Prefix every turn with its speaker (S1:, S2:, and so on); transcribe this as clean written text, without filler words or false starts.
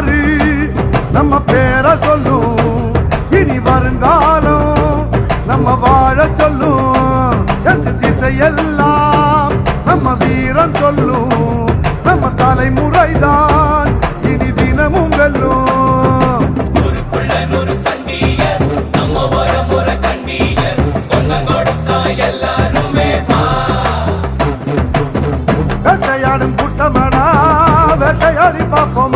S1: வரலாறு நம்ம பேரை சொல்லும். இனி வருங்காலம் நம்ம வாழ சொல்லும். எந்த திசையெல்லாம் நம்ம வீரம் சொல்லும். நம்ம தலைமுறைதான் இனி தினமும் வெல்லும். வேட்டையாடும் கூட்டமடா வேட்டையாடி பார்ப்போம்.